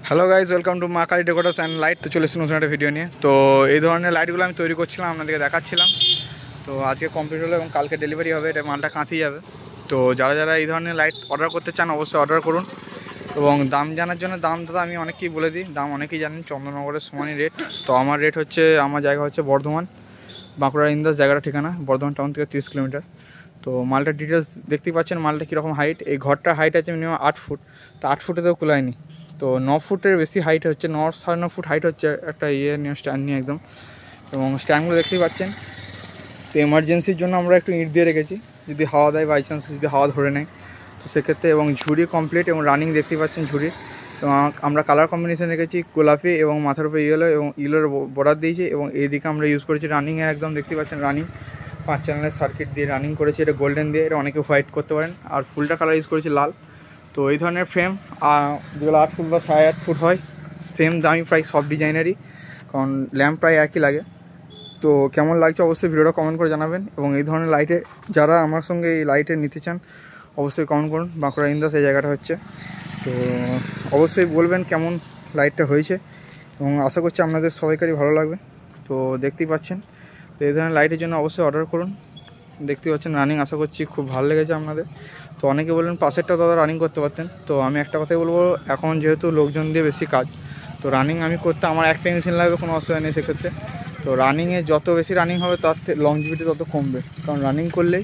Hello guys, welcome to মা Kali decorators and light. তো চলে এসেছি নতুন একটা ভিডিও নিয়ে। তো এই ধরনের লাইটগুলো আমি তৈরি করছিলাম, আপনাদেরকে দেখাচ্ছিলাম। তো আজকে কমপ্লিট হলো এবং কালকে ডেলিভারি হবে, এটা মালটা কাঁথি যাবে। তো যারা যারা এই ধরনের লাইট অর্ডার করতে চান অবশ্যই অর্ডার করুন। এবং দাম জানার জন্য দাম দাদা আমি অনেককেই বলে দিই, দাম অনেকেই জানেন, চন্দননগরের সমানই রেট। তো আমার রেট হচ্ছে, আমার জায়গা হচ্ছে বর্ধমান, বাঁকুড়া ইন্দাস জায়গাটা ঠিকানা, বর্ধমান টাউন থেকে 30 কিলোমিটার। তো মালটার ডিটেলস দেখতেই পাচ্ছেন, মালটা কীরকম হাইট। এই ঘরটার হাইট আছে মিনিমাম 8 ফুট, তো 8 ফুটেতেও কুলায়নি। তো 9 ফুটের বেশি হাইট হচ্ছে, 9 সাড়ে 9 ফুট হাইট হচ্ছে একটা নিয়ে স্ট্যান্ড নিয়ে একদম। এবং স্ট্যান্ডগুলো দেখতেই পাচ্ছেন। তো এমার্জেন্সির জন্য আমরা একটু ইট দিয়ে রেখেছি, যদি হাওয়া দেয়, বাই চান্স যদি হাওয়া ধরে নেয় তো সেক্ষেত্রে। এবং ঝুড়ি কমপ্লিট এবং রানিং দেখতেই পাচ্ছেন ঝুড়ির। তো আমরা কালার কম্বিনেশন রেখেছি গোলাপি এবং মাথার উপরে ইয়েলো, এবং ইয়েলোর বর্ডার দিয়েছি। এবং এইদিকে আমরা ইউজ করেছি রানিংয়ে একদম দেখতেই পাচ্ছেন, রানিং 5 চ্যানেলের সার্কিট দিয়ে রানিং করেছি। এটা গোল্ডেন দিয়ে, এটা অনেকে হোয়াইট করতে পারেন। আর ফুলটা কালার ইউজ করেছি লাল। তো এই ধরনের ফ্রেম যেগুলো 8 ফুট বা 8.5 ফুট হয়, সেম দামি প্রায় সব ডিজাইনেরই, কারণ ল্যাম্প প্রায় একই লাগে। তো কেমন লাগছে অবশ্যই ভিডিওটা কমেন্ট করে জানাবেন। এবং এই ধরনের লাইটে যারা আমার সঙ্গে এই লাইটে নিতে চান অবশ্যই কমেন্ট করুন। বাঁকুড়া ইন্দাস এই জায়গাটা হচ্ছে। তো অবশ্যই বলবেন কেমন লাইটটা হয়েছে, এবং আশা করছি আপনাদের সবাইকারই ভালো লাগবে। তো দেখতেই পাচ্ছেন, তো এই ধরনের লাইটের জন্য অবশ্যই অর্ডার করুন। দেখতে পাচ্ছেন রানিং, আশা করছি খুব ভালো লেগেছে আপনাদের। তো অনেকে বললেন পাশেরটা দাদা রানিং করতে পারতেন। তো আমি একটা কথাই বলবো, এখন যেহেতু লোকজন দিয়ে বেশি কাজ, তো রানিং আমি করতে আমার একটা মেশিন লাগবে, কোনো অসুবিধা নেই সেক্ষেত্রে। তো রানিংয়ে যত বেশি রানিং হবে তার লংজিভিটি তত কমবে, কারণ রানিং করলেই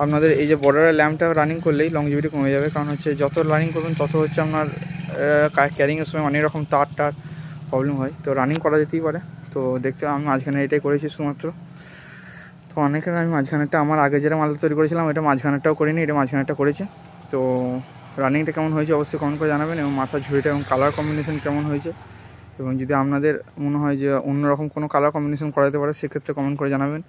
আপনাদের এই যে বর্ডারের ল্যাম্পটা রানিং করলেই লংজিভিটি কমে যাবে। কারণ হচ্ছে যত রানিং করবেন তত হচ্ছে আপনার ক্যারিংয়ের সময় অনেক রকম তার প্রবলেম হয়। তো রানিং করা যেতেই পারে। তো দেখতে আমি মাঝখানে এটাই করেছি শুধুমাত্র। তো অনেকের আমি মাঝখানেরটা, আমার আগে যেটা মাল তৈরি করেছিলাম এটা মাঝখানেরটাও করিনি, এটা মাঝখানেরটা করেছি। তো রানিংটা কেমন হয়েছে অবশ্যই কমেন্ট করে জানাবেন। এবং মাথার ঝুড়িটা এবং কালার কম্বিনেশন কেমন হয়েছে, এবং যদি আপনাদের মনে হয় যে অন্যরকম কোনো কালার কম্বিনেশন করাতে পারে সেক্ষেত্রে কমেন্ট করে জানাবেন।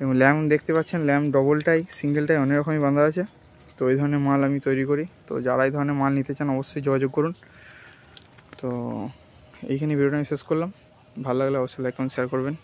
এবং ল্যাম্প দেখতে পাচ্ছেন, ল্যাম্প ডবলটাই সিঙ্গেলটাই অনেক রকমই বাঁধা আছে। তো এই ধরনের মাল আমি তৈরি করি। তো যারা এই ধরনের মাল নিতে চান অবশ্যই যোগাযোগ করুন। তো এইখানে ভিডিওটা আমি শেষ করলাম। ভালো লাগলে অবশ্যই লাইক কমেন্ট শেয়ার করবেন।